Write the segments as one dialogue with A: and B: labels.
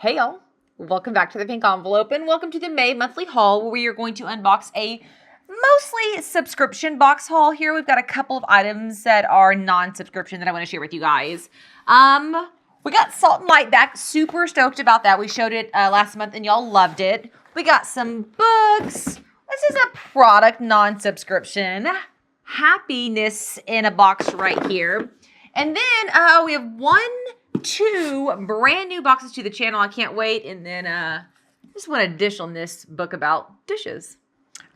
A: Hey y'all, welcome back to the Pink Envelope and welcome to the May monthly haul where we are going to unbox a mostly subscription box haul here. We've got a couple of items that are non-subscription that I want to share with you guys. We got Salt and Light back, super stoked about that. We showed it last month and y'all loved it. We got some books. This is a product non-subscription. Happiness in a box right here. And then we have two brand new boxes to the channel. I can't wait. And then just want to dish on this book about dishes.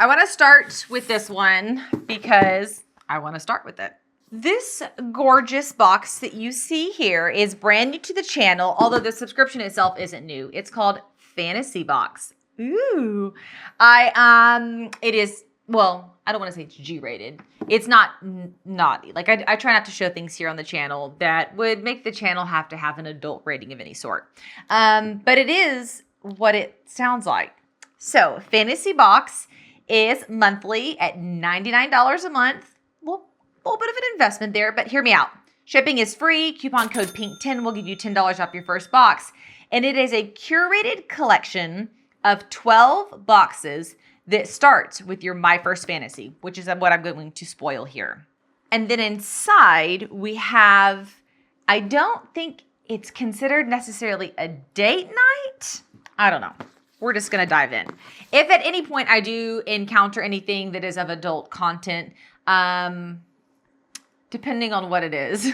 A: I want to start with this one because I want to start with it. This gorgeous box that you see here is brand new to the channel, although the subscription itself isn't new. It's called Fantasy Box. Ooh. It is, well, I don't want to say it's G-rated. It's not naughty. Like I try not to show things here on the channel that would make the channel have to have an adult rating of any sort. But it is what it sounds like. So Fantasy Box is monthly at $99 a month. Well, a little bit of an investment there, but hear me out. Shipping is free. Coupon code PINK10 will give you $10 off your first box. And it is a curated collection of 12 boxes that starts with your My First Fantasy, which is what I'm going to spoil here. And then inside we have, I don't think it's considered necessarily a date night. I don't know. We're just going to dive in. If at any point I do encounter anything that is of adult content, depending on what it is,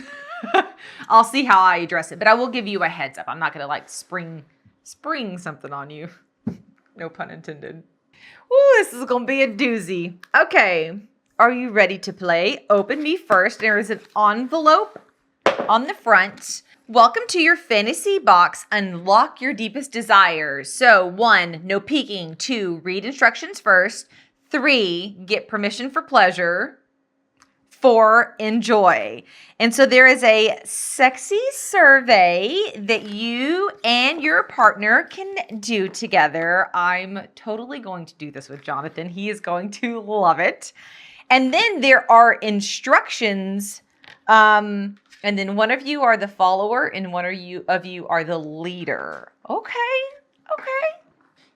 A: I'll see how I address it. But I will give you a heads up. I'm not going to like spring something on you. No pun intended. Ooh, this is going to be a doozy. Okay, are you ready to play? Open me first. There is an envelope on the front. Welcome to your fantasy box. Unlock your deepest desires. So 1, no peeking. 2, read instructions first. 3, get permission for pleasure. 4, enjoy. And so there is a sexy survey that you and your partner can do together. I'm totally going to do this with Jonathan. He is going to love it. And then there are instructions. And then one of you are the follower and one of you are the leader. Okay.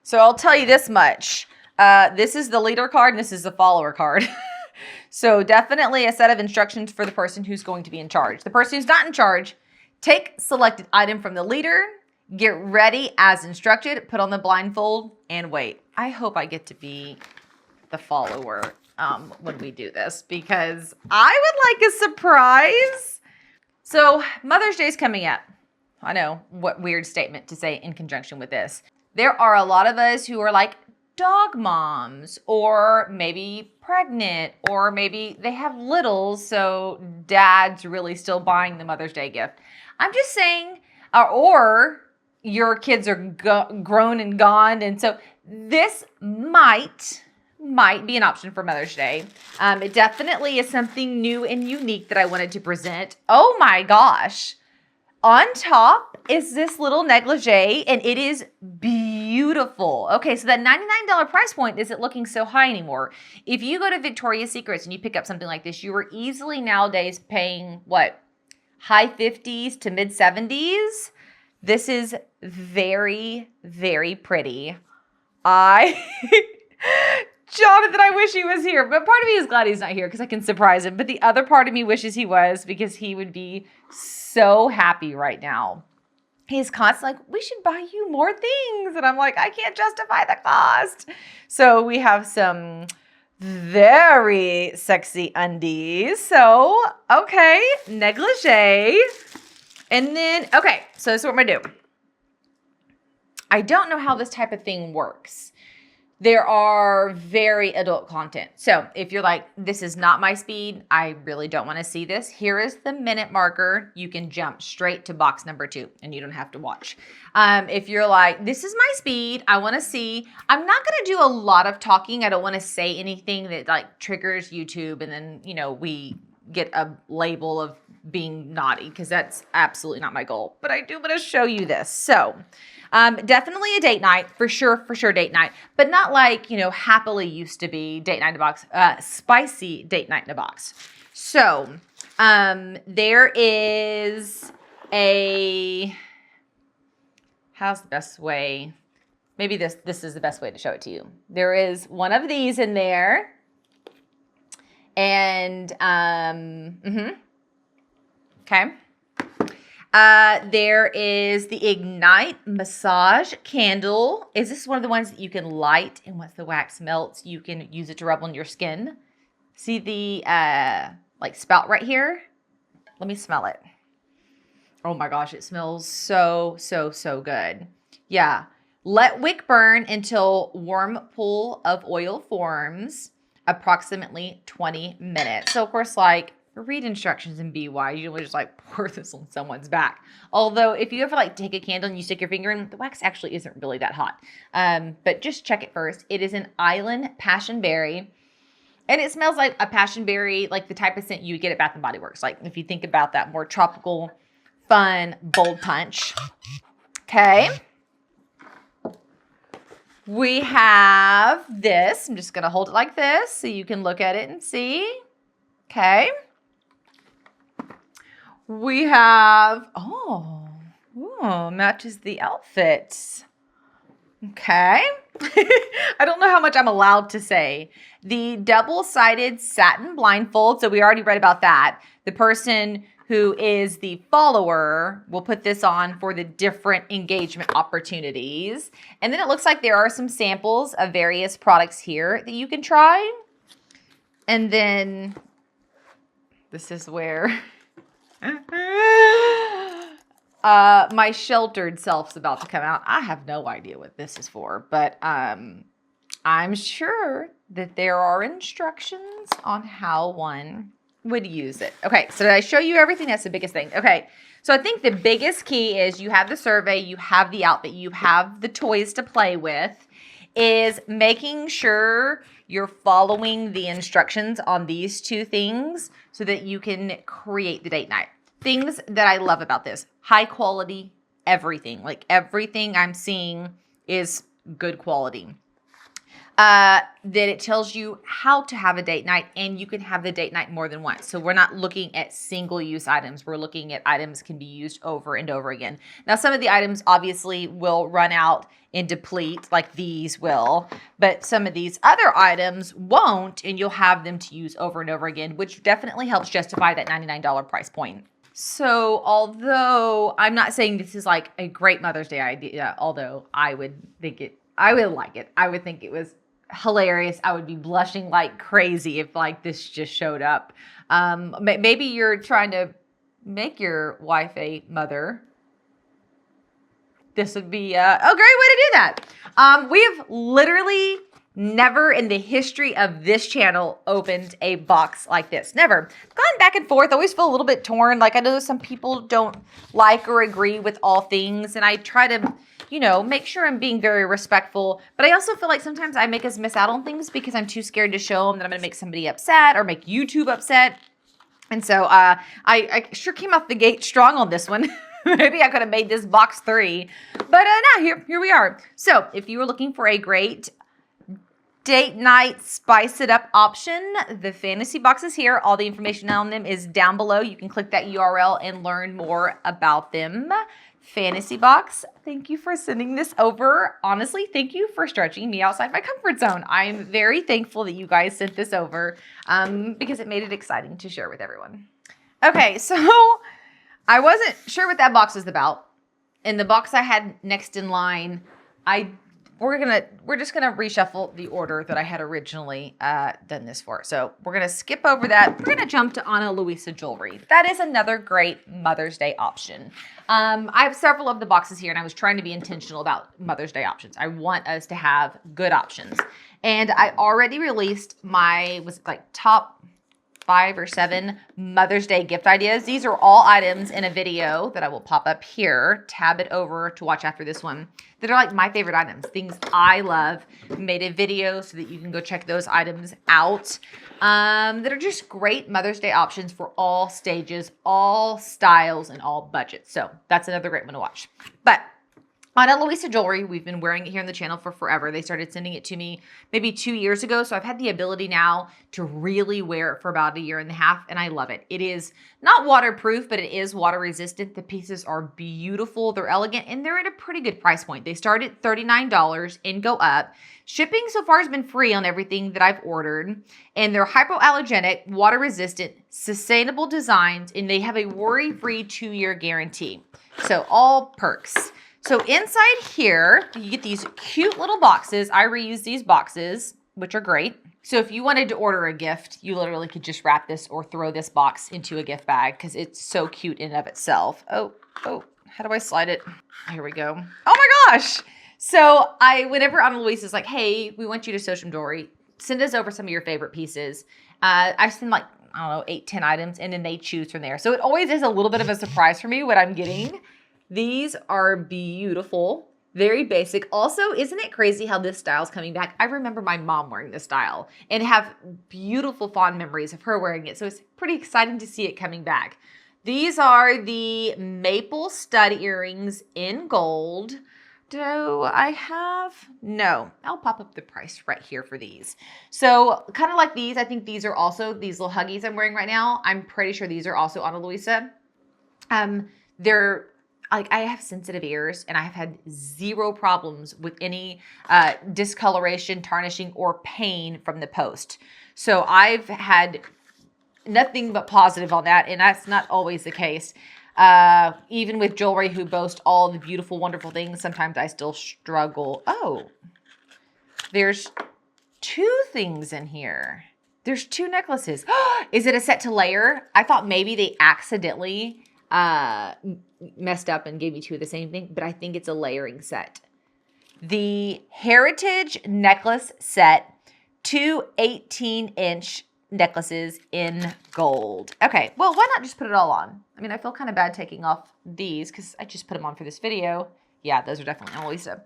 A: So I'll tell you this much. This is the leader card and this is the follower card. So definitely a set of instructions for the person who's going to be in charge. The person who's not in charge, take selected item from the leader, get ready as instructed, put on the blindfold, and wait. I hope I get to be the follower when we do this because I would like a surprise. So Mother's Day is coming up. I know, what weird statement to say in conjunction with this. There are a lot of us who are like dog moms or maybe pregnant or maybe they have littles, so dad's really still buying the Mother's Day gift. I'm just saying, or your kids are grown and gone, and so this might be an option for Mother's Day. It definitely is something new and unique that I wanted to present. Oh my gosh. On top is this little negligee, and it is beautiful. Okay, so that $99 price point isn't looking so high anymore. If you go to Victoria's Secrets and you pick up something like this, you are easily nowadays paying, what, high 50s to mid 70s? This is very, very pretty. Jonathan, I wish he was here, but part of me is glad he's not here because I can surprise him. But the other part of me wishes he was because he would be so happy right now. He's constantly like, we should buy you more things. And I'm like, I can't justify the cost. So we have some very sexy undies. So, okay, negligee. And then, okay, so this is what I'm going to do. I don't know how this type of thing works. There are very adult content. So if you're like, this is not my speed, I really don't want to see this. Here is the minute marker. You can jump straight to box number 2 and you don't have to watch. If you're like, this is my speed, I want to see, I'm not going to do a lot of talking. I don't want to say anything that like triggers YouTube and then, you know, we get a label of being naughty because that's absolutely not my goal. But I do want to show you this. So definitely a date night, for sure date night, but not like, you know, happily used to be date night in a box, spicy date night in a box. So there is a how's the best way? Maybe this is the best way to show it to you. There is one of these in there. And, okay. There is the Ignite Massage Candle. Is this one of the ones that you can light, and once the wax melts, you can use it to rub on your skin? See the, like spout right here? Let me smell it. Oh my gosh, it smells so, so, so good. Yeah. Let wick burn until warm pool of oil forms, approximately 20 minutes. So of course, like, read instructions and be wise. You don't just like pour this on someone's back. Although if you ever like take a candle and you stick your finger in, the wax actually isn't really that hot. But just check it first. It is an Island Passion Berry. And it smells like a passion berry, like the type of scent you get at Bath and Body Works. Like if you think about that more tropical, fun, bold punch. Okay. We have this. I'm just going to hold it like this so you can look at it and see. Okay. We have, matches the outfit. Okay. I don't know how much I'm allowed to say. The double-sided satin blindfold. So we already read about that. The person who is the follower will put this on for the different engagement opportunities. And then it looks like there are some samples of various products here that you can try. And then this is where my sheltered self's about to come out. I have no idea what this is for, but I'm sure that there are instructions on how one would use it. Okay, so did I show you everything? That's the biggest thing. Okay, so I think the biggest key is you have the survey, you have the outfit, you have the toys to play with, is making sure you're following the instructions on these two things so that you can create the date night. Things that I love about this, high quality, everything. Like everything I'm seeing is good quality. That it tells you how to have a date night, and you can have the date night more than once. So we're not looking at single-use items. We're looking at items can be used over and over again. Now, some of the items obviously will run out and deplete, like these will, but some of these other items won't, and you'll have them to use over and over again, which definitely helps justify that $99 price point. So although I'm not saying this is like a great Mother's Day idea, although I would like it. I would think it was hilarious. I would be blushing like crazy if like this just showed up. Maybe you're trying to make your wife a mother. This would be a great way to do that. We have literally never in the history of this channel opened a box like this. Never. Gone back and forth. Always feel a little bit torn. Like I know some people don't like or agree with all things, and I try to, you know, make sure I'm being very respectful. But I also feel like sometimes I make us miss out on things because I'm too scared to show them that I'm going to make somebody upset or make YouTube upset. And so I sure came off the gate strong on this one. Maybe I could have made this box 3. But no, here we are. So if you were looking for a great date night spice it up option, the fantasy box is here. All the information on them is down below. You can click that URL and learn more about them. Fantasy box, thank you for sending this over. Honestly, thank you for stretching me outside my comfort zone. I am very thankful that you guys sent this over because it made it exciting to share with everyone. Okay, so I wasn't sure what that box was about. In the box I had next in line, we're just gonna reshuffle the order that I had originally done this for. So we're gonna skip over that. We're gonna jump to Ana Luisa Jewelry. That is another great Mother's Day option. I have several of the boxes here, and I was trying to be intentional about Mother's Day options. I want us to have good options, and I already released my top 5 or 7 Mother's Day gift ideas. These are all items in a video that I will pop up here. Tab it over to watch after this one. That are like my favorite items, things I love. Made a video so that you can go check those items out. That are just great Mother's Day options for all stages, all styles, and all budgets. So that's another great one to watch. But On Luisa Jewelry, we've been wearing it here on the channel for forever. They started sending it to me maybe 2 years ago. So I've had the ability now to really wear it for about 1.5 years, and I love it. It is not waterproof, but it is water resistant. The pieces are beautiful. They're elegant, and they're at a pretty good price point. They start at $39 and go up. Shipping so far has been free on everything that I've ordered, and they're hypoallergenic, water resistant, sustainable designs, and they have a worry-free 2-year guarantee. So all perks. So inside here, you get these cute little boxes. I reuse these boxes, which are great. So if you wanted to order a gift, you literally could just wrap this or throw this box into a gift bag because it's so cute in and of itself. Oh, how do I slide it? Here we go. Oh my gosh. So whenever Ana Luisa is like, hey, we want you to sew some jewelry, send us over some of your favorite pieces. I send like, I don't know, 8, 10 items, and then they choose from there. So it always is a little bit of a surprise for me what I'm getting. These are beautiful, very basic. Also, isn't it crazy how this style's coming back? I remember my mom wearing this style and have beautiful fond memories of her wearing it. So it's pretty exciting to see it coming back. These are the maple stud earrings in gold. Do I have? No, I'll pop up the price right here for these. So kind of like these, I think these are also, these little huggies I'm wearing right now, I'm pretty sure these are also Ana Luisa. They're, like, I have sensitive ears and I have had 0 problems with any discoloration, tarnishing, or pain from the post. So I've had nothing but positive on that, and that's not always the case. Even with jewelry who boast all the beautiful, wonderful things, sometimes I still struggle. Oh, there's 2 things in here. There's 2 necklaces. Is it a set to layer? I thought maybe they accidentally messed up and gave me 2 of the same thing, but I think it's a layering set. The Heritage necklace set, 2 18-inch necklaces in gold. Okay, well, why not just put it all on? I mean, I feel kind of bad taking off these because I just put them on for this video. Yeah, those are definitely Ana Luisa,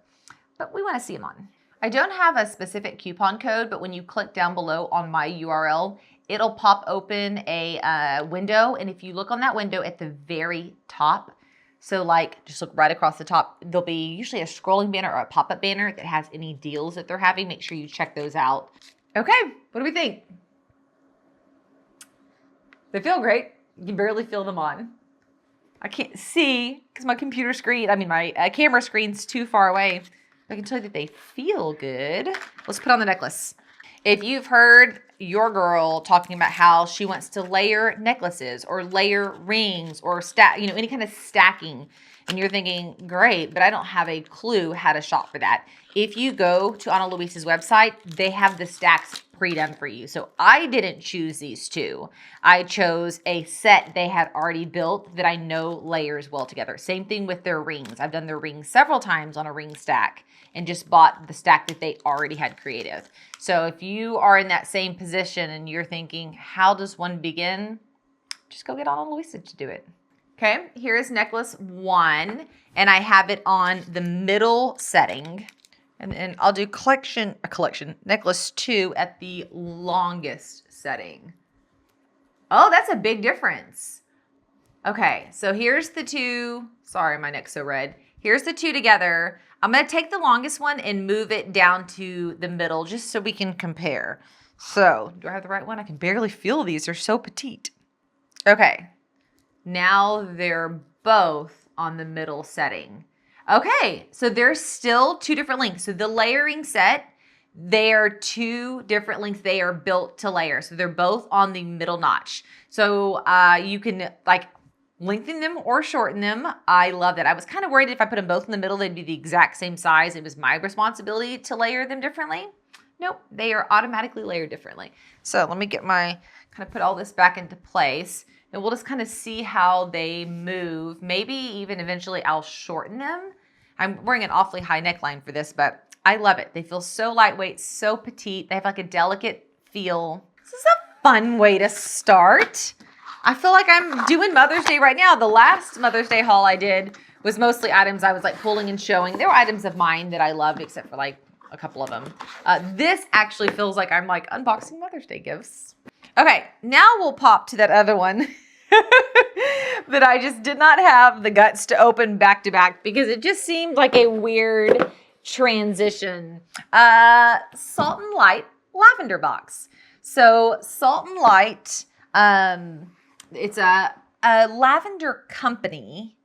A: but we want to see them on. I don't have a specific coupon code, but when you click down below on my URL, it'll pop open a window, and if you look on that window at the very top, so like just look right across the top, there'll be usually a scrolling banner or a pop-up banner that has any deals that they're having. Make sure you check those out. Okay, what do we think? They feel great. You can barely feel them on. I can't see because my computer screen, my camera screen's too far away. I can tell you that they feel good. Let's put on the necklace. If you've heard your girl talking about how she wants to layer necklaces or layer rings or any kind of stacking, and you're thinking, great, but I don't have a clue how to shop for that. If you go to Ana Luisa's website, they have the stacks pre-done for you. So I didn't choose these 2. I chose a set they had already built that I know layers well together. Same thing with their rings. I've done their rings several times on a ring stack and just bought the stack that they already had creative. So if you are in that same position and you're thinking, how does one begin? Just go get Ana Luisa to do it. Okay, here is necklace 1, and I have it on the middle setting. And then I'll do necklace 2 at the longest setting. Oh, that's a big difference. Okay, so here's the 2. Sorry, my neck's so red. Here's the 2 together. I'm going to take the longest one and move it down to the middle just so we can compare. So, do I have the right one? I can barely feel these. They're so petite. Okay, now they're both on the middle setting. Okay, so there's still 2 different lengths. So the layering set, they are 2 different lengths. They are built to layer. So they're both on the middle notch. So you can like lengthen them or shorten them. I love that. I was kind of worried if I put them both in the middle, they'd be the exact same size. It was my responsibility to layer them differently. Nope, they are automatically layered differently. So let me get kind of put all this back into place. And we'll just kind of see how they move. Maybe even eventually I'll shorten them. I'm wearing an awfully high neckline for this, but I love it. They feel so lightweight, so petite. They have like a delicate feel. This is a fun way to start. I feel like I'm doing Mother's Day right now. The last Mother's Day haul I did was mostly items I was like pulling and showing. There were items of mine that I loved except for like a couple of them. This actually feels like I'm like unboxing Mother's Day gifts. Okay, now we'll pop to that other one. that I just did not have the guts to open back to back because it just seemed like a weird transition. Salt and Light Lavender Box. So Salt and Light, it's a lavender company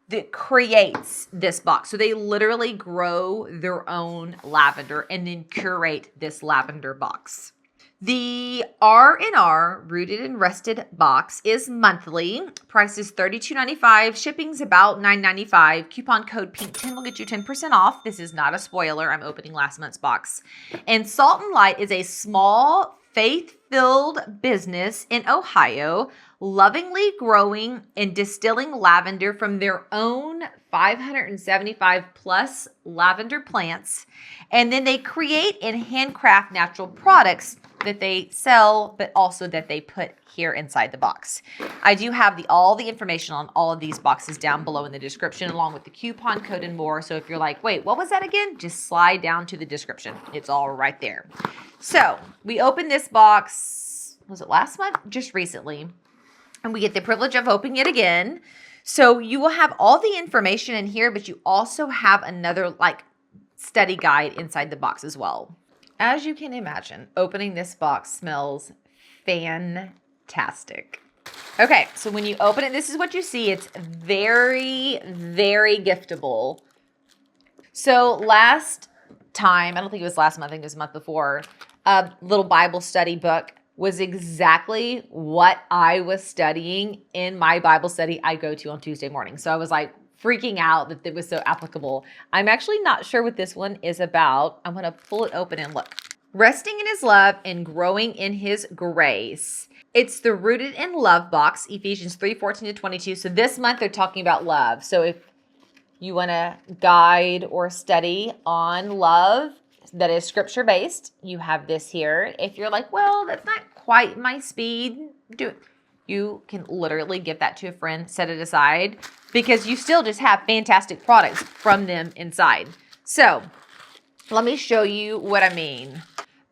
A: that creates this box. So they literally grow their own lavender and then curate this lavender box. The R&R Rooted and Rested box is monthly. Price is $32.95. Shipping's about $9.95. Coupon code PINK10 will get you 10% off. This is not a spoiler. I'm opening last month's box. And Salt and Light is a small, faith-filled business in Ohio, lovingly growing and distilling lavender from their own 575 plus lavender plants. And then they create and handcraft natural products that they sell, but also that they put here inside the box. I do have all the information on all of these boxes down below in the description, along with the coupon code and more. So if you're like, wait, what was that again? Just slide down to the description. It's all right there. So we opened this box, was it last month? Just recently. And we get the privilege of opening it again. So you will have all the information in here, but you also have another study guide inside the box as well. As you can imagine, opening this box smells fantastic. Okay, so when you open it, this is what you see. It's very, very giftable. So last time, I don't think it was last month, I think it was the month before, a little Bible study book was exactly what I was studying in my Bible study I go to on Tuesday morning. So I was like freaking out that it was so applicable. I'm actually not sure what this one is about. I'm going to pull it open and look. Resting in His love and growing in His grace. It's the Rooted in Love box, Ephesians 3:14-22. So this month they're talking about love. So if you want a guide or study on love that is scripture based, you have this here. If you're like, well, that's not quite my speed, do it. You can literally give that to a friend, set it aside, because you still just have fantastic products from them inside. So let me show you what I mean.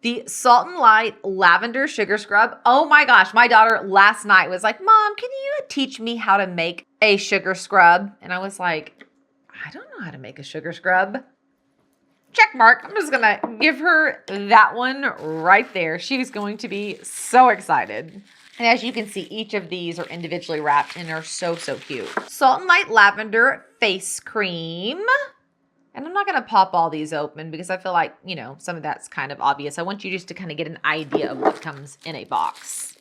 A: The Salt and Light Lavender Sugar Scrub. Oh my gosh, my daughter last night was like, Mom, can you teach me how to make a sugar scrub? And I was like, I don't know how to make a sugar scrub. Check mark. I'm just going to give her that one right there. She's going to be so excited. And as you can see, each of these are individually wrapped and are so, so cute. Salt and Light Lavender Face Cream. And I'm not going to pop all these open because I feel like, some of that's kind of obvious. I want you just to kind of get an idea of what comes in a box.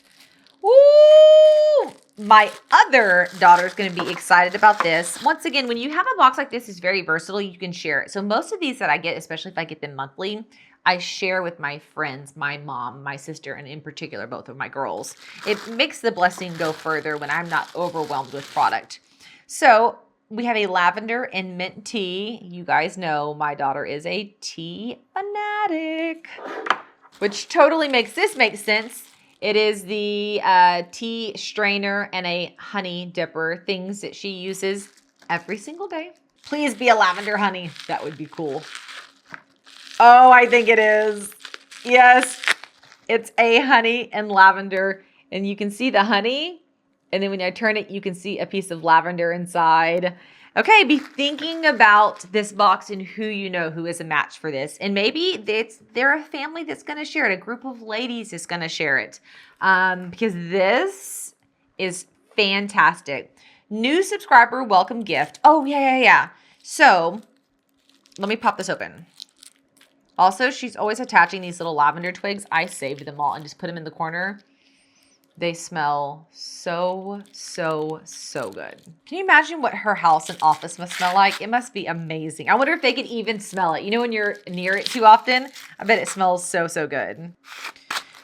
A: Woo! My other daughter is going to be excited about this. Once again, when you have a box like this, it's very versatile. You can share it. So most of these that I get, especially if I get them monthly, I share with my friends, my mom, my sister, and in particular, both of my girls. It makes the blessing go further when I'm not overwhelmed with product. So we have a lavender and mint tea. You guys know my daughter is a tea fanatic, which totally makes this make sense. It is the tea strainer and a honey dipper, things that she uses every single day. Please be a lavender honey. That would be cool. Oh, I think it is. Yes, it's a honey and lavender. And you can see the honey. And then when I turn it, you can see a piece of lavender inside. Okay, be thinking about this box and who you know who is a match for this. And maybe they're a family that's going to share it. A group of ladies is going to share it. Because this is fantastic. New subscriber welcome gift. Oh, yeah. So let me pop this open. Also, she's always attaching these little lavender twigs. I saved them all and just put them in the corner. They smell so, so, so good. Can you imagine what her house and office must smell like? It must be amazing. I wonder if they could even smell it. You know, when you're near it too often, I bet it smells so, so good.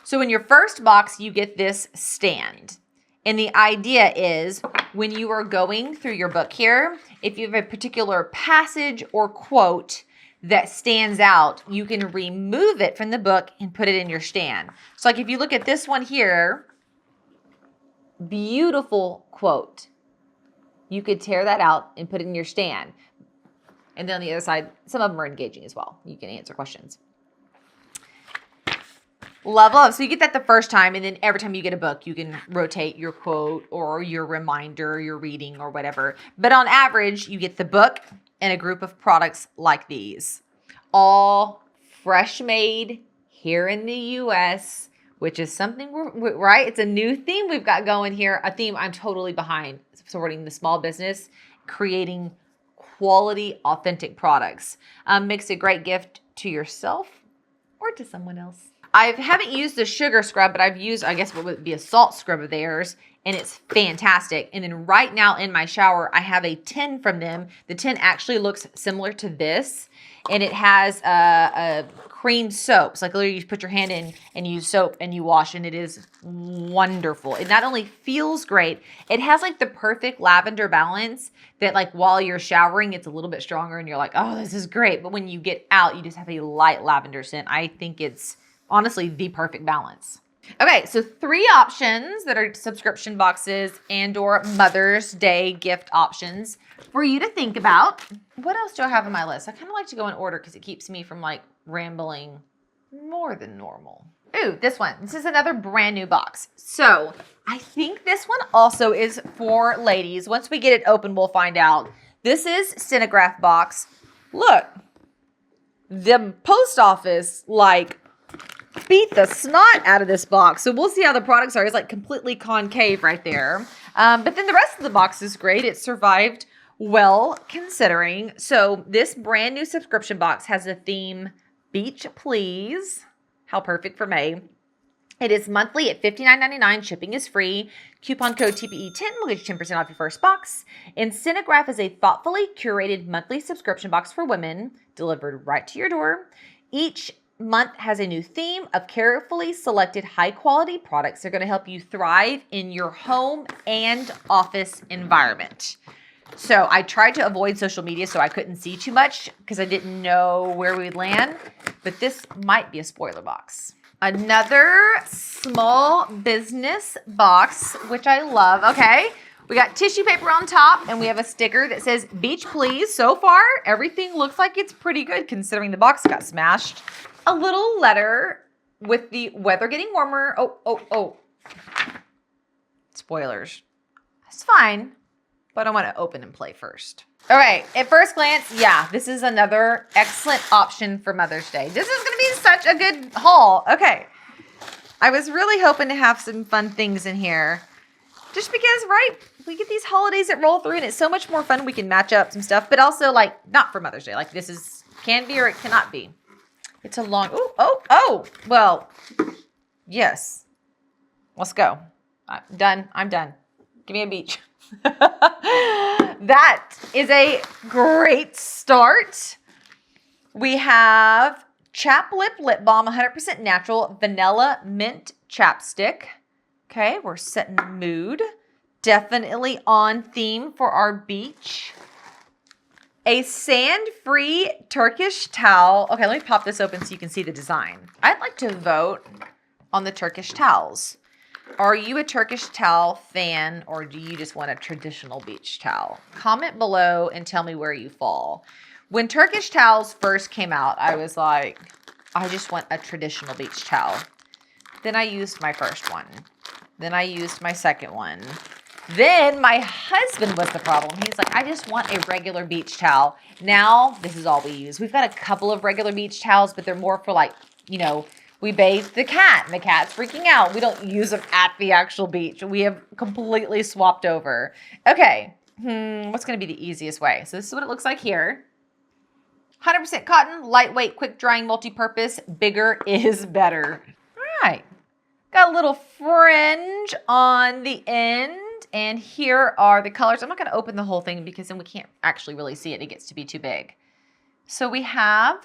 A: So in your first box, you get this stand. And the idea is when you are going through your book here, if you have a particular passage or quote that stands out, you can remove it from the book and put it in your stand. So like if you look at this one here, beautiful quote. You could tear that out and put it in your stand. And then on the other side, some of them are engaging as well. You can answer questions. Love, love. So you get that the first time, and then every time you get a book, you can rotate your quote or your reminder, your reading or whatever. But on average, you get the book and a group of products like these. All fresh made here in the US, which is something right? It's a new theme we've got going here. A theme I'm totally behind, supporting the small business, creating quality, authentic products. Makes a great gift to yourself or to someone else. I haven't used the sugar scrub, but I've used, I guess what would be a salt scrub of theirs, and it's fantastic. And then right now in my shower, I have a tin from them. The tin actually looks similar to this, and it has a cream soap. So like literally you put your hand in and you use soap and you wash, and it is wonderful. It not only feels great, it has like the perfect lavender balance that like while you're showering, it's a little bit stronger and you're like, oh, this is great. But when you get out, you just have a light lavender scent. I think it's honestly the perfect balance. Okay, so 3 options that are subscription boxes and or Mother's Day gift options for you to think about. What else do I have on my list? I kind of like to go in order because it keeps me from like rambling more than normal. Ooh, this one. This is another brand new box. So I think this one also is for ladies. Once we get it open, we'll find out. This is Stenographe Box. Look, the post office like beat the snot out of this box. So we'll see how the products are. It's like completely concave right there. But then the rest of the box is great. It survived well considering. So this brand new subscription box has a theme, Beach Please. How perfect for May. It is monthly at $59.99. Shipping is free. Coupon code TPE10 will get you 10% off your first box. And Stenographe is a thoughtfully curated monthly subscription box for women delivered right to your door. Each month has a new theme of carefully selected high-quality products that are going to help you thrive in your home and office environment. So I tried to avoid social media so I couldn't see too much because I didn't know where we'd land, but this might be a spoiler box. Another small business box, which I love. Okay, we got tissue paper on top and we have a sticker that says Beach Please. So far, everything looks like it's pretty good considering the box got smashed. A little letter with the weather getting warmer. Oh. Spoilers. It's fine, but I want to open and play first. All right, at first glance, yeah, this is another excellent option for Mother's Day. This is going to be such a good haul. Okay, I was really hoping to have some fun things in here. Just because, right, we get these holidays that roll through and it's so much more fun. We can match up some stuff, but also like not for Mother's Day. Like this is can be or it cannot be. It's a long, well, yes. Let's go. I'm done. Give me a beach. That is a great start. We have Chap Lip Balm, 100% natural, vanilla mint chapstick. Okay, we're setting the mood. Definitely on theme for our beach. A sand-free Turkish towel. Okay, let me pop this open so you can see the design. I'd like to vote on the Turkish towels. Are you a Turkish towel fan or do you just want a traditional beach towel? Comment below and tell me where you fall. When Turkish towels first came out, I was like, I just want a traditional beach towel. Then I used my first one. Then I used my second one. Then my husband was the problem. He's like, I just want a regular beach towel. Now, this is all we use. We've got a couple of regular beach towels, but they're more for like, you know, we bathe the cat and the cat's freaking out. We don't use them at the actual beach. We have completely swapped over. Okay, what's going to be the easiest way? So this is what it looks like here. 100% cotton, lightweight, quick drying, multi-purpose. Bigger is better. All right. Got a little fringe on the end. And here are the colors. I'm not going to open the whole thing because then we can't actually really see it. It gets to be too big. So we have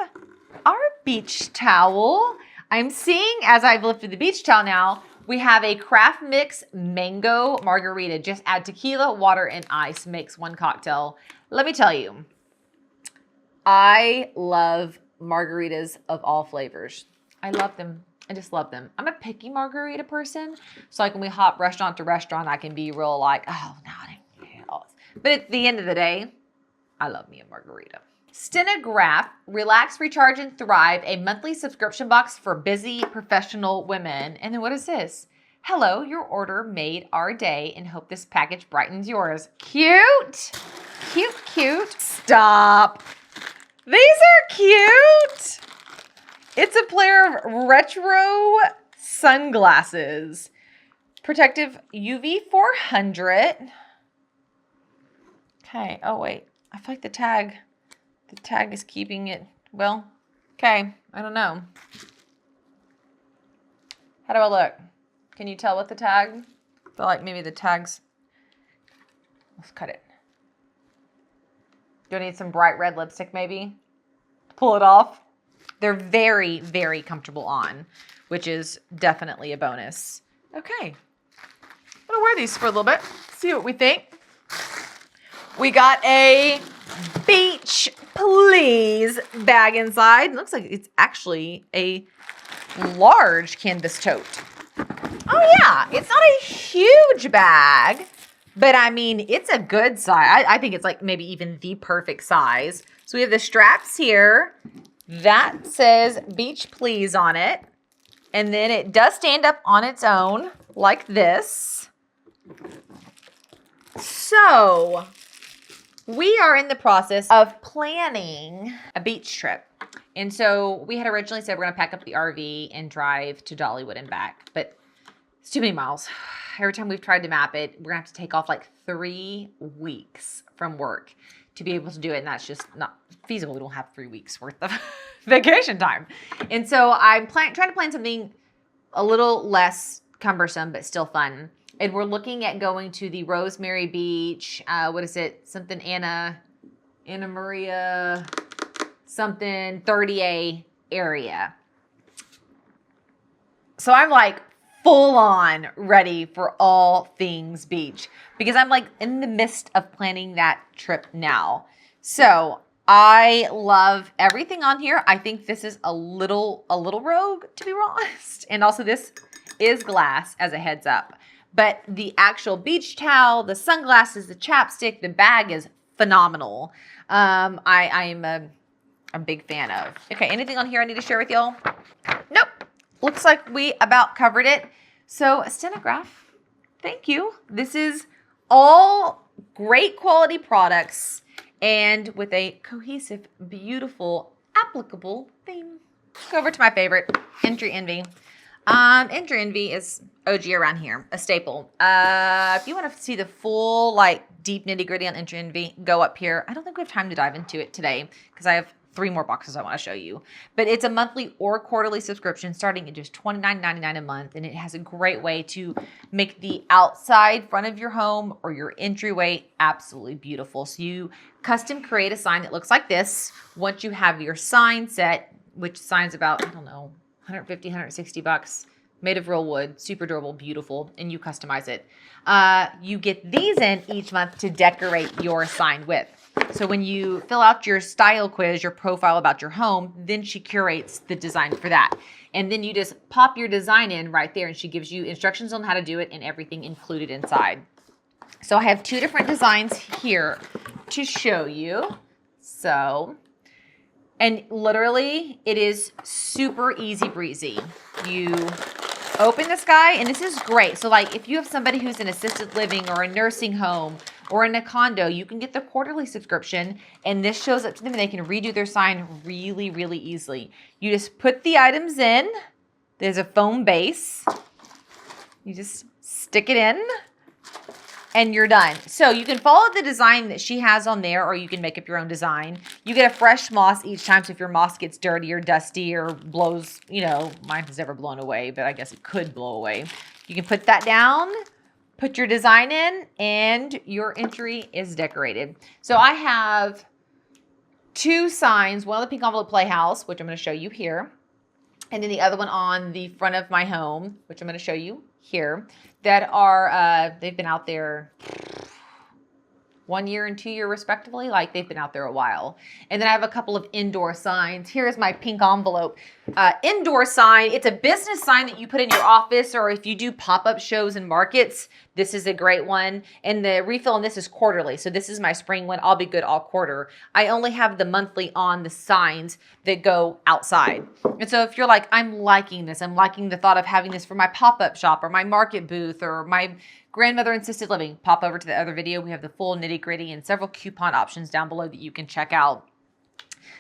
A: our beach towel. I'm seeing, as I've lifted the beach towel now, we have a craft mix mango margarita. Just add tequila, water, and ice. Makes one cocktail. Let me tell you, I love margaritas of all flavors. I love them. I just love them. I'm a picky margarita person. So like when we hop restaurant to restaurant, I can be real like, oh, no, I didn't. But at the end of the day, I love me a margarita. Stenographe, relax, recharge, and thrive, a monthly subscription box for busy professional women. And then what is this? Hello, your order made our day and hope this package brightens yours. Cute. Cute, cute. Stop. These are cute. It's a pair of retro sunglasses. Protective UV 400. Okay. Oh, wait. I feel like the tag is keeping it. Well, okay. I don't know. How do I look? Can you tell with the tag? I feel like maybe the tag's. Let's cut it. Do I need some bright red lipstick maybe to pull it off? They're very, very comfortable on, which is definitely a bonus. Okay. I'm going to wear these for a little bit, see what we think. We got a Beach Please bag inside. It looks like it's actually a large canvas tote. Oh, yeah. It's not a huge bag. But I mean, it's a good size. I think it's like maybe even the perfect size. So we have the straps here. That says Beach Please on it. And then it does stand up on its own like this. So we are in the process of planning a beach trip. And so we had originally said we're going to pack up the RV and drive to Dollywood and back. But it's too many miles. Every time we've tried to map it, we're going to have to take off like 3 weeks from work to be able to do it. And that's just not feasible. We don't have 3 weeks worth of vacation time. And so I'm trying to plan something a little less cumbersome, but still fun. And we're looking at going to the Rosemary Beach. What is it? Something Anna Maria, something 30A area. So I'm like, full on ready for all things beach because I'm like in the midst of planning that trip now. So I love everything on here. I think this is a little rogue, to be honest. And also this is glass as a heads up, but the actual beach towel, the sunglasses, the chapstick, the bag is phenomenal. I am a big fan of. Okay. Anything on here I need to share with y'all? Nope. Looks like we about covered it. So Stenographe, thank you. This is all great quality products and with a cohesive, beautiful, applicable theme. Let's go over to my favorite, Entry Envy. Entry Envy is OG around here, a staple. If you want to see the full, like, deep nitty-gritty on Entry Envy, go up here. I don't think we have time to dive into it today because I have 3 more boxes I want to show you. But it's a monthly or quarterly subscription starting at just $29.99 a month. And it has a great way to make the outside front of your home or your entryway absolutely beautiful. So you custom create a sign that looks like this. Once you have your sign set, which sign's about, I don't know, 150, 160 bucks, made of real wood, super durable, beautiful, and you customize it. You get these in each month to decorate your sign with. So when you fill out your style quiz, your profile about your home, then she curates the design for that. And then you just pop your design in right there and she gives you instructions on how to do it and everything included inside. So I have 2 different designs here to show you. So, and literally it is super easy breezy. You open this guy and this is great. So like if you have somebody who's in assisted living or a nursing home or in a condo, you can get the quarterly subscription and this shows up to them and they can redo their sign really, really easily. You just put the items in. There's a foam base. You just stick it in and you're done. So you can follow the design that she has on there or you can make up your own design. You get a fresh moss each time. So if your moss gets dirty or dusty or blows, you know, mine has never blown away, but I guess it could blow away. You can put that down. Put your design in and your entry is decorated. So I have 2 signs, one on the Pink Envelope Playhouse, which I'm going to show you here. And then the other one on the front of my home, which I'm going to show you here, that are, they've been out there 1 year and 2 year respectively. Like they've been out there a while. And then I have a couple of indoor signs. Here's my Pink Envelope indoor sign. It's a business sign that you put in your office or if you do pop-up shows and markets, This is a great one. And the refill on this is quarterly. So this is my spring one. I'll be good all quarter. I only have the monthly on the signs that go outside. And so if you're like, I'm liking this, I'm liking the thought of having this for my pop-up shop or my market booth or my grandmother assisted living, pop over to the other video. We have the full nitty gritty and several coupon options down below that you can check out,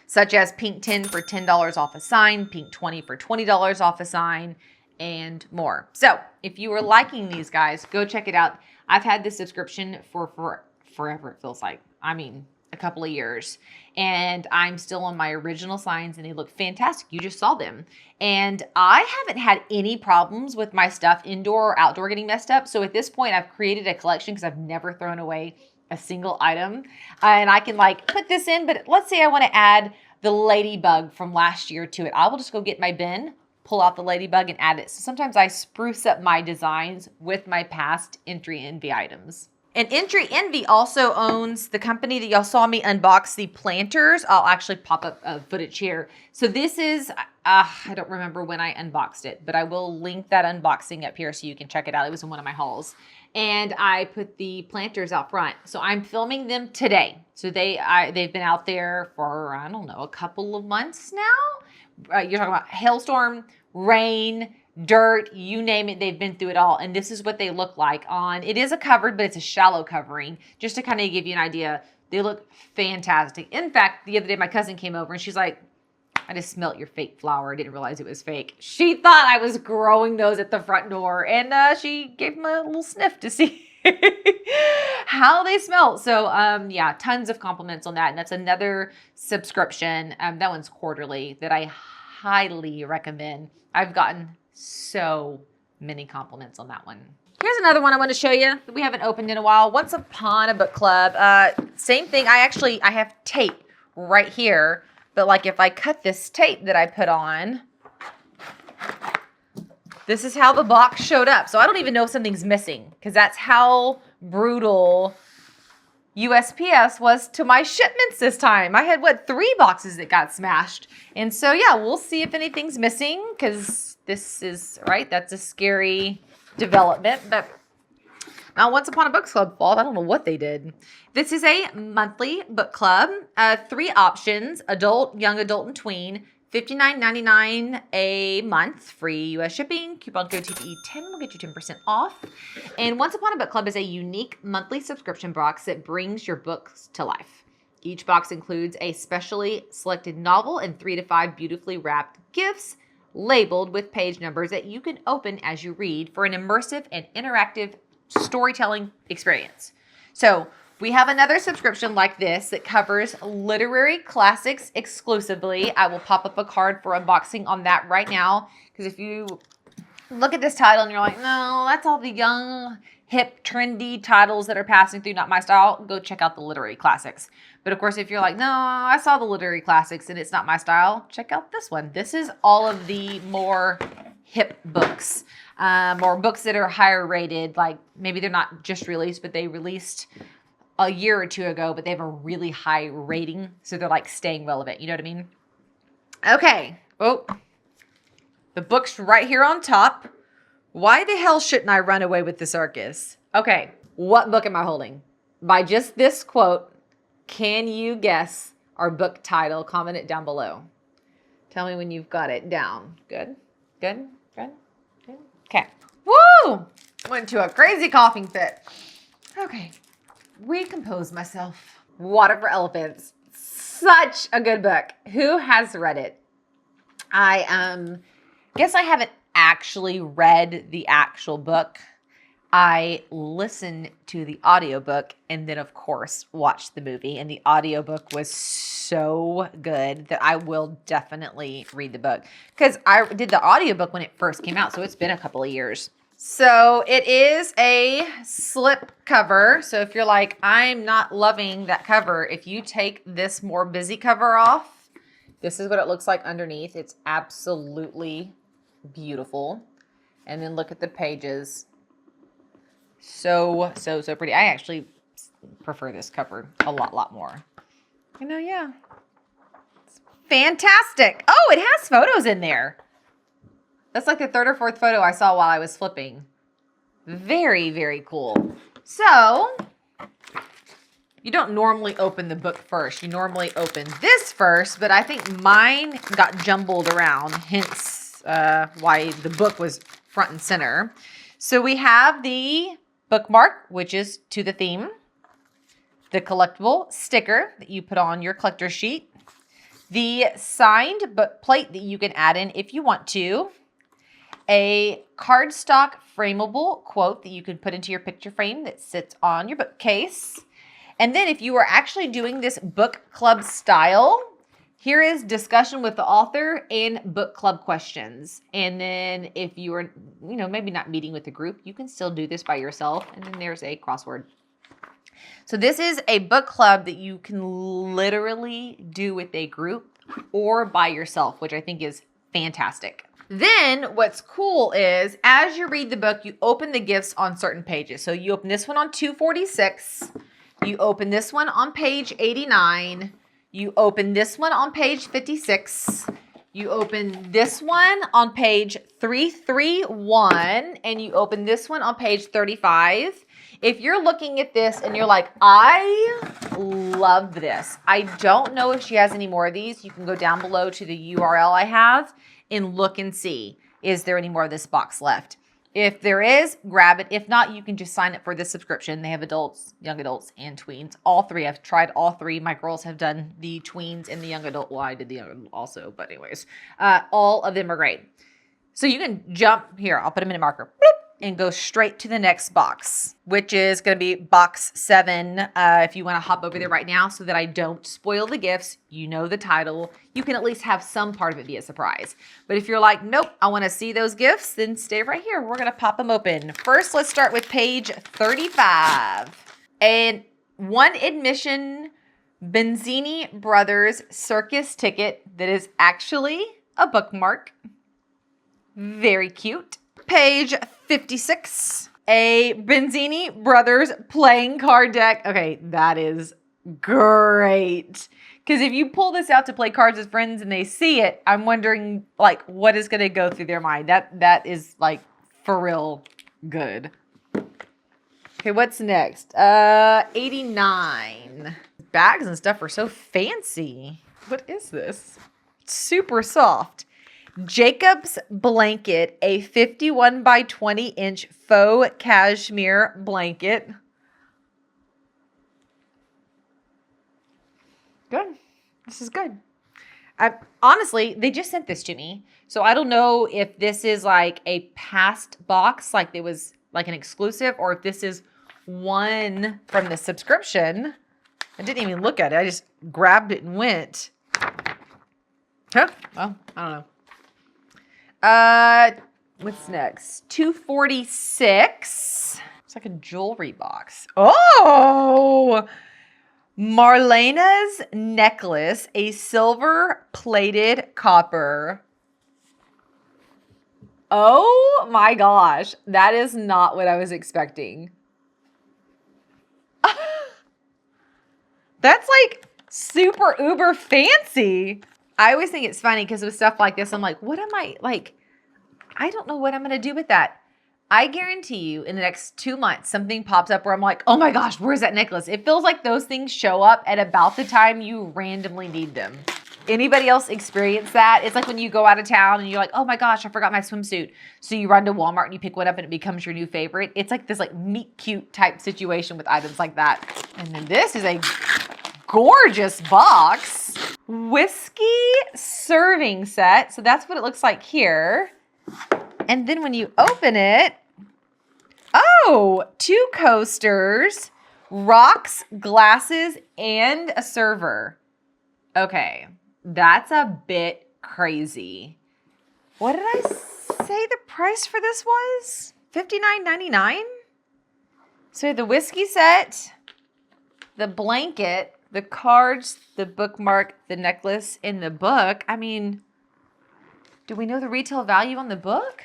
A: such as pink 10 for $10 off a sign, pink 20 for $20 off a sign, and more. So if you are liking these guys, go check it out. I've had this subscription for forever, it feels like. I mean, a couple of years. And I'm still on my original signs and they look fantastic. You just saw them. And I haven't had any problems with my stuff indoor or outdoor getting messed up. So at this point, I've created a collection because I've never thrown away a single item. And I can like put this in, but let's say I want to add the ladybug from last year to it. I will just go get my bin, pull out the ladybug and add it. So sometimes I spruce up my designs with my past Entry Envy items. And Entry Envy also owns the company that y'all saw me unbox the planters. I'll actually pop up footage here. So this is, I don't remember when I unboxed it, but I will link that unboxing up here so you can check it out. It was in one of my hauls. And I put the planters out front. So I'm filming them today. So they've been out there for, I don't know, a couple of months now. You're talking about hailstorm, rain, dirt, you name it, they've been through it all. And this is what they look like on, it is a covered, but it's a shallow covering. Just to kind of give you an idea, they look fantastic. In fact, the other day my cousin came over and she's like, I just smelt your fake flower. I didn't realize it was fake. She thought I was growing those at the front door and she gave him a little sniff to see how they smell. So yeah, tons of compliments on that. And that's another subscription. That one's quarterly that I highly recommend. I've gotten so many compliments on that one. Here's another one I want to show you that we haven't opened in a while. Once Upon a Book Club. Same thing. I have tape right here, but like if I cut this tape that I put on, this is how the box showed up. So I don't even know if something's missing because that's how brutal USPS was to my shipments this time. I had, 3 boxes that got smashed. And so, yeah, we'll see if anything's missing because this is, right, that's a scary development. But now, Once Upon a Book Club fault, I don't know what they did. This is a monthly book club. 3 options, adult, young adult, and tween. $59.99 a month, free U.S. shipping. Coupon code TPE10 will get you 10% off. And Once Upon a Book Club is a unique monthly subscription box that brings your books to life. Each box includes a specially selected novel and 3 to 5 beautifully wrapped gifts labeled with page numbers that you can open as you read for an immersive and interactive storytelling experience. So we have another subscription like this that covers literary classics exclusively. I will pop up a card for unboxing on that right now. Because if you look at this title and you're like, no, that's all the young, hip, trendy titles that are passing through, not my style, go check out the literary classics. But of course, if you're like, no, I saw the literary classics and it's not my style, check out this one. This is all of the more hip books. Or books that are higher rated. Like maybe they're not just released, but they released a year or 2 ago, but they have a really high rating. So they're like staying relevant. You know what I mean? Okay. Oh, the book's right here on top. Why the hell shouldn't I run away with the circus? Okay. What book am I holding? By just this quote, can you guess our book title? Comment it down below. Tell me when you've got it down. Good. Good. Good. Good. Okay. Woo! Went into a crazy coughing fit. Okay. Recompose myself. Water for Elephants. Such a good book. Who has read it? I guess I haven't actually read the actual book. I listened to the audiobook and then of course watched the movie, and the audiobook was so good that I will definitely read the book because I did the audiobook when it first came out, so it's been a couple of years. So it is a slip cover. So if you're like, I'm not loving that cover, if you take this more busy cover off, this is what it looks like underneath. It's absolutely beautiful. And then look at the pages. So pretty. I actually prefer this cover a lot more. You know, yeah. It's fantastic. Oh, it has photos in there. That's like the 3rd or 4th photo I saw while I was flipping. Very, very cool. So, you don't normally open the book first. You normally open this first, but I think mine got jumbled around, hence why the book was front and center. So we have the bookmark, which is to the theme, the collectible sticker that you put on your collector sheet, the signed book plate that you can add in if you want to, a cardstock frameable quote that you can put into your picture frame that sits on your bookcase. And then if you are actually doing this book club style, here is discussion with the author and book club questions. And then if you are, maybe not meeting with the group, you can still do this by yourself. And then there's a crossword. So this is a book club that you can literally do with a group or by yourself, which I think is fantastic. Then what's cool is as you read the book, you open the gifts on certain pages. So you open this one on 246. You open this one on page 89. You open this one on page 56. You open this one on page 331. And you open this one on page 35. If you're looking at this and you're like, I love this. I don't know if she has any more of these. You can go down below to the URL I have and look and see, is there any more of this box left? If there is, grab it. If not, you can just sign up for this subscription. They have adults, young adults, and tweens. All three. I've tried all three. My girls have done the tweens and the young adult. Well, I did the young adult also, but anyways. All of them are great. So you can jump here. I'll put a minute marker. Boop, and go straight to the next box, which is going to be box 7. If you want to hop over there right now so that I don't spoil the gifts, you know the title. You can at least have some part of it be a surprise. But if you're like, nope, I want to see those gifts, then stay right here. We're going to pop them open. First, let's start with page 35. And 1 admission Benzini Brothers circus ticket that is actually a bookmark. Very cute. Page 56, a Benzini Brothers playing card deck. Okay, that is great. Because if you pull this out to play cards with friends and they see it, I'm wondering, like, what is going to go through their mind. That is, like, for real good. Okay, what's next? 89. Bags and stuff are so fancy. What is this? Super soft. Jacob's Blanket, a 51 by 20 inch faux cashmere blanket. Good. This is good. Honestly, they just sent this to me. So I don't know if this is like a past box, like it was like an exclusive, or if this is one from the subscription. I didn't even look at it. I just grabbed it and went. Huh? Well, I don't know. What's next? 246. It's like a jewelry box. Oh! Marlena's necklace, a silver plated copper. Oh my gosh. That is not what I was expecting. That's like super uber fancy. I always think it's funny because with stuff like this, I'm like, what am I, like, I don't know what I'm going to do with that. I guarantee you in the next 2 months, something pops up where I'm like, oh my gosh, where's that necklace? It feels like those things show up at about the time you randomly need them. Anybody else experience that? It's like when you go out of town and you're like, oh my gosh, I forgot my swimsuit. So you run to Walmart and you pick one up and it becomes your new favorite. It's like this like meet cute type situation with items like that. And then this is a gorgeous box. Whiskey serving set. So that's what it looks like here. And then when you open it, oh, 2 coasters, rocks, glasses, and a server. Okay, that's a bit crazy. What did I say the price for this was? $59.99? So the whiskey set, the blanket, the cards, the bookmark, the necklace, and the book. I mean, do we know the retail value on the book?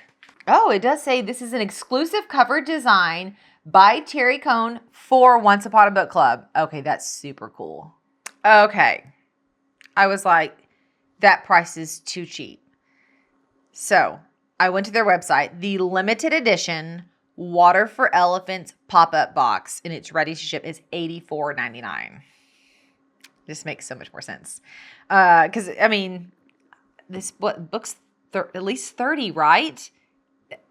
A: Oh, it does say this is an exclusive cover design by Terry Cohn for Once Upon a Book Club. Okay, that's super cool. Okay. I was like, that price is too cheap. So I went to their website. The limited edition Water for Elephants pop-up box, and it's ready to ship, is $84.99. This makes so much more sense. Because, I mean, this book's at least 30, right?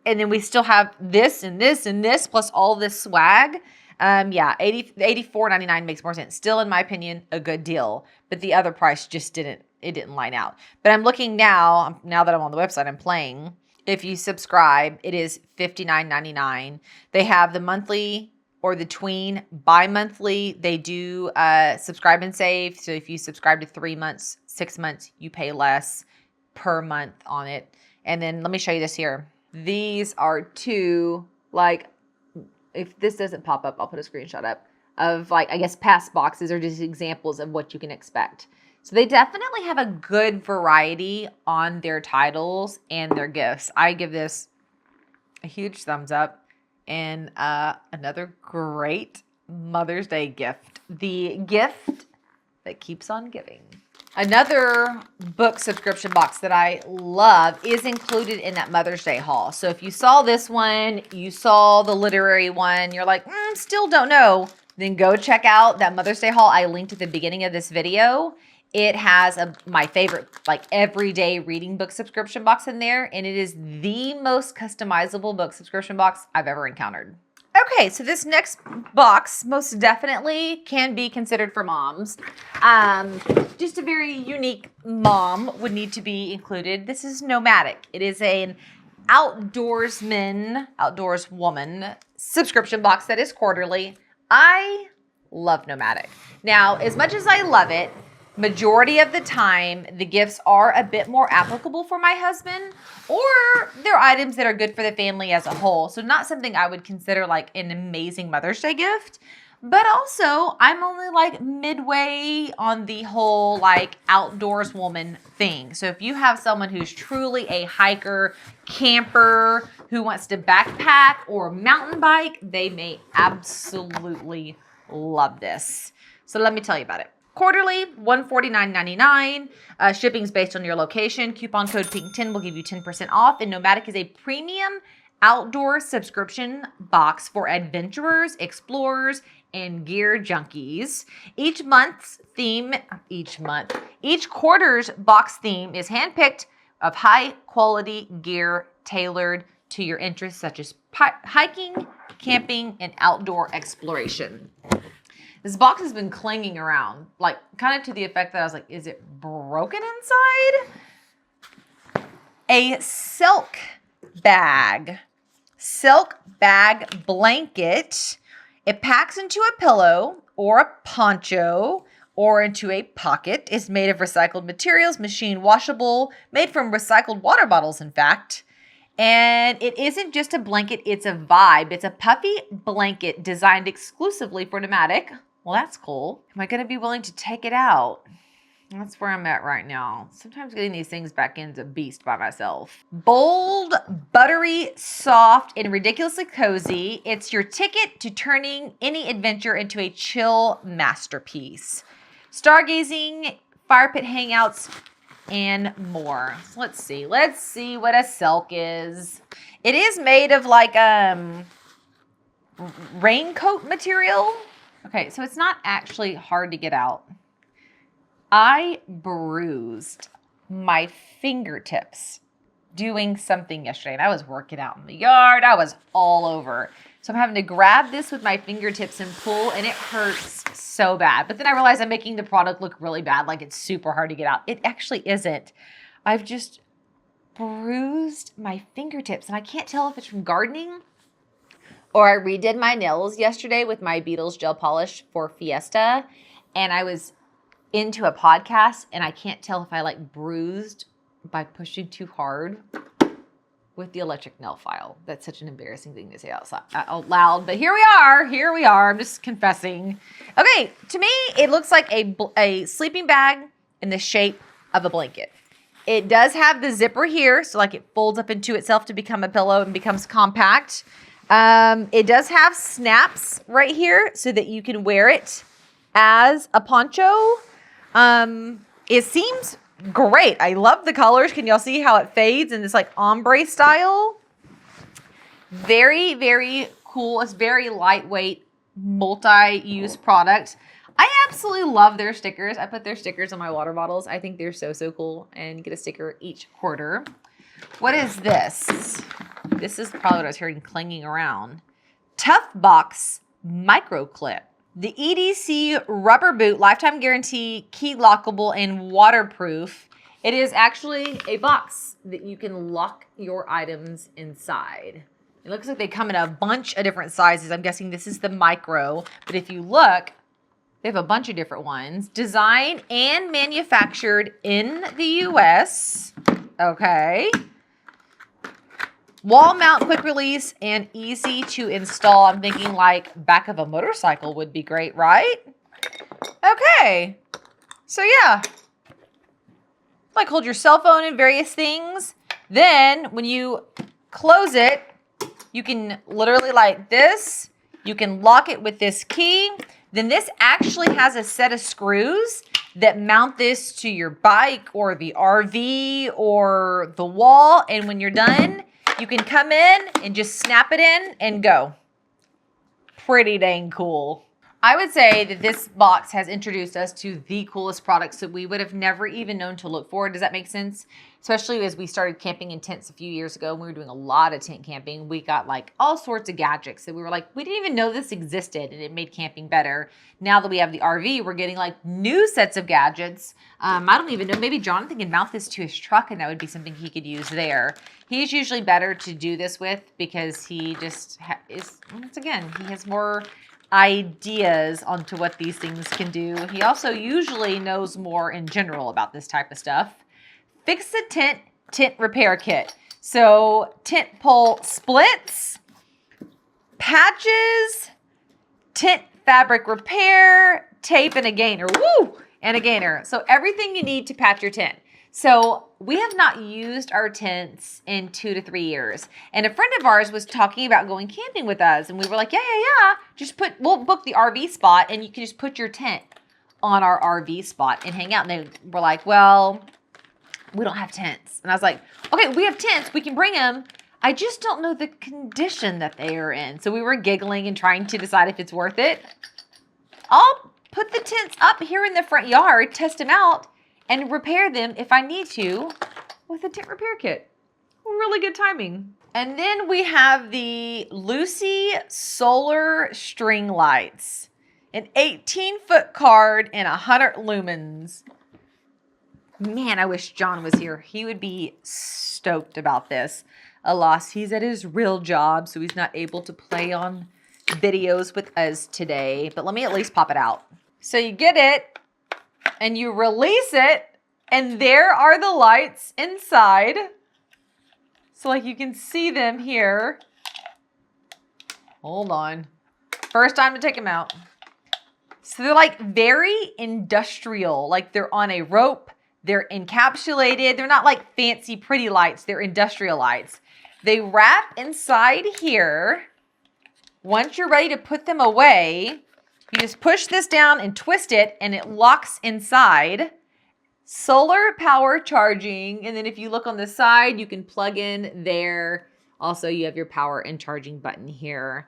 A: And then we still have this and this and this plus all this swag. Yeah, $84.99 makes more sense. Still, in my opinion, a good deal. But the other price just didn't line out. But I'm looking now that I'm on the website, I'm playing. If you subscribe, it is $59.99. They have the monthly or the Tween bi-monthly. They do subscribe and save. So if you subscribe to 3 months, 6 months, you pay less per month on it. And then let me show you this here. These are two, like, if this doesn't pop up, I'll put a screenshot up of, like, I guess past boxes are just examples of what you can expect. So they definitely have a good variety on their titles and their gifts. I give this a huge thumbs up. And another great Mother's Day gift. The gift that keeps on giving. Another book subscription box that I love is included in that Mother's Day haul. So if you saw this one, you saw the literary one, you're like, still don't know, then go check out that Mother's Day haul I linked at the beginning of this video. It has my favorite, like, everyday reading book subscription box in there, and it is the most customizable book subscription box I've ever encountered. Okay, so this next box most definitely can be considered for moms. Just a very unique mom would need to be included. This is Nomadik. It is an outdoorswoman subscription box that is quarterly. I love Nomadik. Now, as much as I love it, majority of the time, the gifts are a bit more applicable for my husband, or they're items that are good for the family as a whole. So not something I would consider like an amazing Mother's Day gift, but also I'm only like midway on the whole like outdoors woman thing. So if you have someone who's truly a hiker, camper, who wants to backpack or mountain bike, they may absolutely love this. So let me tell you about it. Quarterly, $149.99. Shipping's based on your location. Coupon code PINK10 will give you 10% off. And Nomadik is a premium outdoor subscription box for adventurers, explorers, and gear junkies. Each quarter's box theme is handpicked of high quality gear tailored to your interests, such as hiking, camping, and outdoor exploration. This box has been clanging around, like kind of to the effect that I was like, is it broken inside? A silk bag blanket. It packs into a pillow or a poncho or into a pocket. It's made of recycled materials, machine washable, made from recycled water bottles, in fact. And it isn't just a blanket, it's a vibe. It's a puffy blanket designed exclusively for Nomadik. Well, that's cool. Am I going to be willing to take it out? That's where I'm at right now. Sometimes getting these things back in is a beast by myself. Bold, buttery, soft, and ridiculously cozy. It's your ticket to turning any adventure into a chill masterpiece. Stargazing, fire pit hangouts, and more. Let's see what a silk is. It is made of like raincoat material. Okay, so it's not actually hard to get out. I bruised my fingertips doing something yesterday, and I was working out in the yard. I was all over. So I'm having to grab this with my fingertips and pull, and it hurts so bad. But then I realized I'm making the product look really bad, like it's super hard to get out. It actually isn't. I've just bruised my fingertips, and I can't tell if it's from gardening or I redid my nails yesterday with my Beetles gel polish for Fiesta, and I was into a podcast, and I can't tell if I like bruised by pushing too hard with the electric nail file. That's such an embarrassing thing to say out loud, but here we are. I'm just confessing. Okay, to me, it looks like a sleeping bag in the shape of a blanket. It does have the zipper here, so like it folds up into itself to become a pillow and becomes compact. It does have snaps right here so that you can wear it as a poncho. It seems great. I love the colors. Can y'all see how it fades in this like ombre style? Very, very cool. It's very lightweight, multi-use product. I absolutely love their stickers. I put their stickers on my water bottles. I think they're so, so cool. And you get a sticker each quarter. What is this? This is probably what I was hearing clanging around. Tough Box Micro Clip. The EDC rubber boot, lifetime guarantee, key lockable, and waterproof. It is actually a box that you can lock your items inside. It looks like they come in a bunch of different sizes. I'm guessing this is the micro, but if you look, they have a bunch of different ones. Designed and manufactured in the US. Okay. Wall mount, quick release, and easy to install. I'm thinking like back of a motorcycle would be great, right? Okay. So yeah. Like hold your cell phone and various things. Then when you close it, you can literally like this. You can lock it with this key. Then this actually has a set of screws that mount this to your bike or the RV or the wall. And when you're done, you can come in and just snap it in and go. Pretty dang cool. I would say that this box has introduced us to the coolest products that we would have never even known to look for. Does that make sense? Especially as we started camping in tents a few years ago, and we were doing a lot of tent camping. We got like all sorts of gadgets that we were like, we didn't even know this existed, and it made camping better. Now that we have the RV, we're getting like new sets of gadgets. I don't even know, maybe Jonathan can mount this to his truck, and that would be something he could use there. He's usually better to do this with because he just is, once again, he has more ideas onto what these things can do. He also usually knows more in general about this type of stuff. Fix a tent repair kit. So tent pole splits, patches, tent fabric repair, tape, and a gainer. Woo! And a gainer. So everything you need to patch your tent. So we have not used our tents in 2 to 3 years. And a friend of ours was talking about going camping with us. And we were like, yeah. We'll book the RV spot and you can just put your tent on our RV spot and hang out. And they were like, well, we don't have tents. And I was like, okay, we have tents. We can bring them. I just don't know the condition that they are in. So we were giggling and trying to decide if it's worth it. I'll put the tents up here in the front yard, test them out, and repair them if I need to with a tent repair kit. Really good timing. And then we have the Lucy solar string lights. An 18-foot card and 100 lumens. Man, I wish John was here. He would be stoked about this. Alas, he's at his real job, so he's not able to play on videos with us today. But let me at least pop it out. So you get it. And you release it, and there are the lights inside. So like you can see them here. Hold on. First time to take them out. So they're like very industrial, like they're on a rope. They're encapsulated. They're not like fancy pretty lights. They're industrial lights. They wrap inside here. Once you're ready to put them away, you just push this down and twist it, and it locks inside. Solar power charging. And then if you look on the side, you can plug in there. Also, you have your power and charging button here.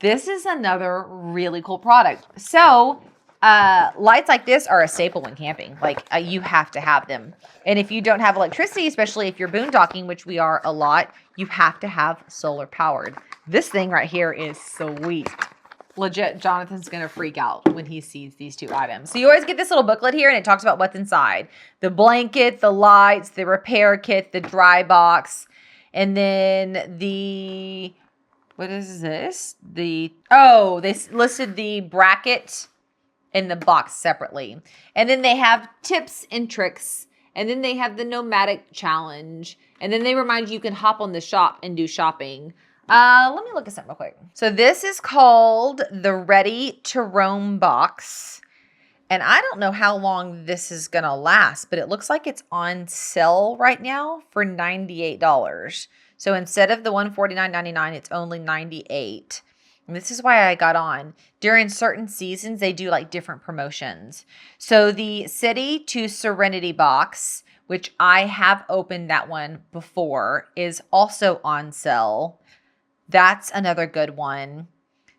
A: This is another really cool product. So lights like this are a staple when camping. Like you have to have them. And if you don't have electricity, especially if you're boondocking, which we are a lot, you have to have solar powered. This thing right here is sweet. Legit, Jonathan's going to freak out when he sees these two items. So you always get this little booklet here, and it talks about what's inside. The blanket, the lights, the repair kit, the dry box, and then the, what is this? They listed the bracket and the box separately. And then they have tips and tricks, and then they have the Nomadik challenge, and then they remind you can hop on the shop and do shopping. Let me look at something real quick. So this is called the Ready to Roam box. And I don't know how long this is going to last, but it looks like it's on sale right now for $98. So instead of the $149.99, it's only $98. And this is why I got on. During certain seasons, they do like different promotions. So the City to Serenity box, which I have opened that one before, is also on sale. That's another good one.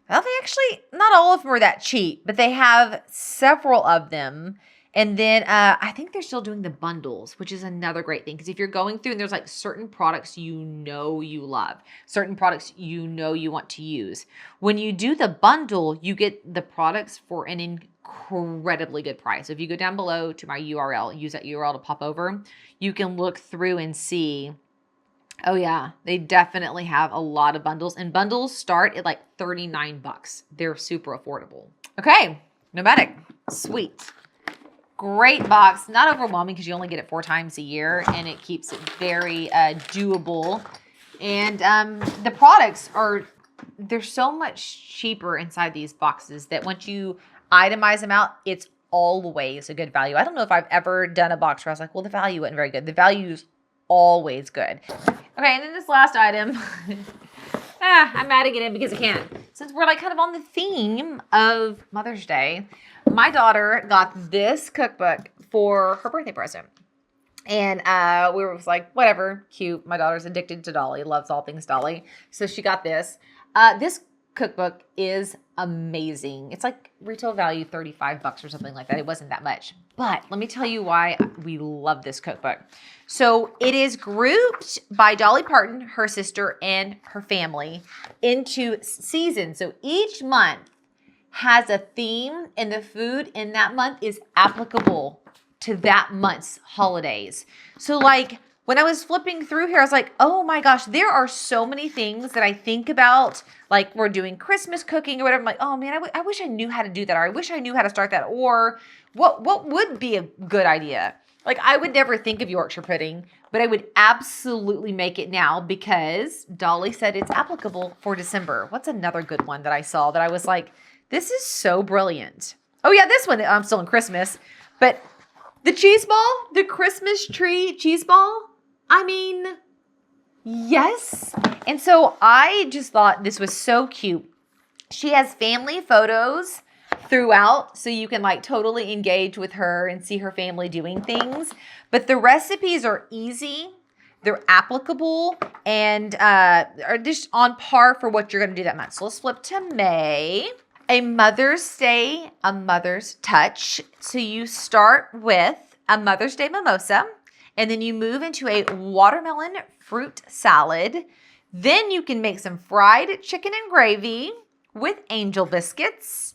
A: Well, they actually, not all of them are that cheap, but they have several of them. And then I think they're still doing the bundles, which is another great thing. Because if you're going through and there's like certain products you love, certain products you want to use. When you do the bundle, you get the products for an incredibly good price. So if you go down below to my URL, use that URL to pop over, you can look through and see. Oh yeah, they definitely have a lot of bundles, and bundles start at like $39. They're super affordable. Okay, Nomadik, sweet. Great box, not overwhelming because you only get it 4 times a year, and it keeps it very doable. And the products they're so much cheaper inside these boxes that once you itemize them out, it's always a good value. I don't know if I've ever done a box where I was like, well, the value wasn't very good. The value's always good. Okay, and then this last item, I'm adding it in because I can. Since we're like kind of on the theme of Mother's Day, my daughter got this cookbook for her birthday present. And we were like, whatever, cute. My daughter's addicted to Dolly, loves all things Dolly. So she got this. This cookbook is amazing. It's like retail value $35 or something like that. It wasn't that much. But let me tell you why we love this cookbook. So it is grouped by Dolly Parton, her sister, and her family into seasons. So each month has a theme, and the food in that month is applicable to that month's holidays. So like when I was flipping through here, I was like, oh my gosh, there are so many things that I think about, like we're doing Christmas cooking or whatever. I'm like, oh man, I wish I knew how to do that. Or I wish I knew how to start that. Or what would be a good idea? Like I would never think of Yorkshire pudding, but I would absolutely make it now because Dolly said it's applicable for December. What's another good one that I saw that I was like, this is so brilliant. Oh yeah, this one, I'm still in Christmas, but the cheese ball, the Christmas tree cheese ball, I mean, yes. And so I just thought this was so cute. She has family photos throughout, so you can like totally engage with her and see her family doing things. But the recipes are easy, they're applicable, and are just on par for what you're going to do that month. So let's flip to May. A Mother's Day, a Mother's Touch. So you start with a Mother's Day mimosa, and then you move into a watermelon fruit salad. Then you can make some fried chicken and gravy with angel biscuits,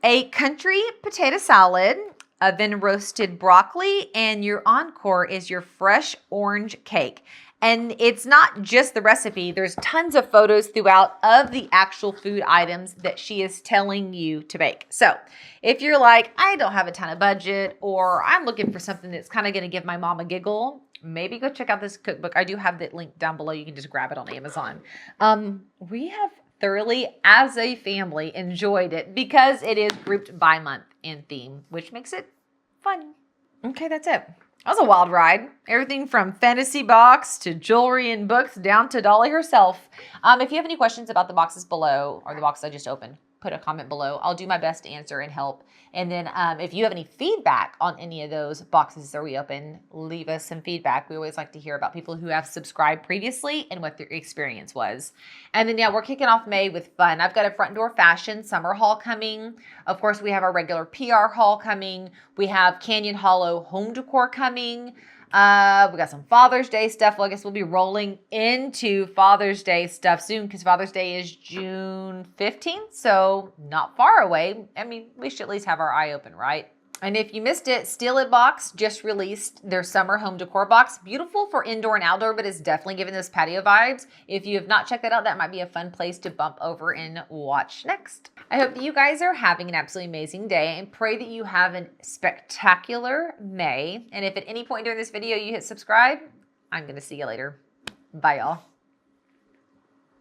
A: a country potato salad, oven roasted broccoli, and your encore is your fresh orange cake. And it's not just the recipe. There's tons of photos throughout of the actual food items that she is telling you to bake. So if you're like, I don't have a ton of budget, or I'm looking for something that's kind of going to give my mom a giggle, maybe go check out this cookbook. I do have the link down below. You can just grab it on Amazon. We have thoroughly, as a family, enjoyed it because it is grouped by month and theme, which makes it fun. Okay, that's it. That was a wild ride. Everything from fantasy box to jewelry and books down to Dolly herself. If you have any questions about the boxes below or the box I just opened, put a comment below. I'll do my best to answer and help. And then if you have any feedback on any of those boxes that we open, leave us some feedback. We always like to hear about people who have subscribed previously and what their experience was. And then, yeah, we're kicking off May with fun. I've got a Front Door Fashion summer haul coming. Of course, we have our regular PR haul coming. We have Canyon Hollow home decor coming. We got some Father's Day stuff. Well, I guess we'll be rolling into Father's Day stuff soon because Father's Day is June 15th, so not far away. I mean, we should at least have our eye open, right? And if you missed it, Steal It Box just released their summer home decor box. Beautiful for indoor and outdoor, but it's definitely giving those patio vibes. If you have not checked that out, that might be a fun place to bump over and watch next. I hope that you guys are having an absolutely amazing day and pray that you have a spectacular May. And if at any point during this video you hit subscribe, I'm going to see you later. Bye, y'all.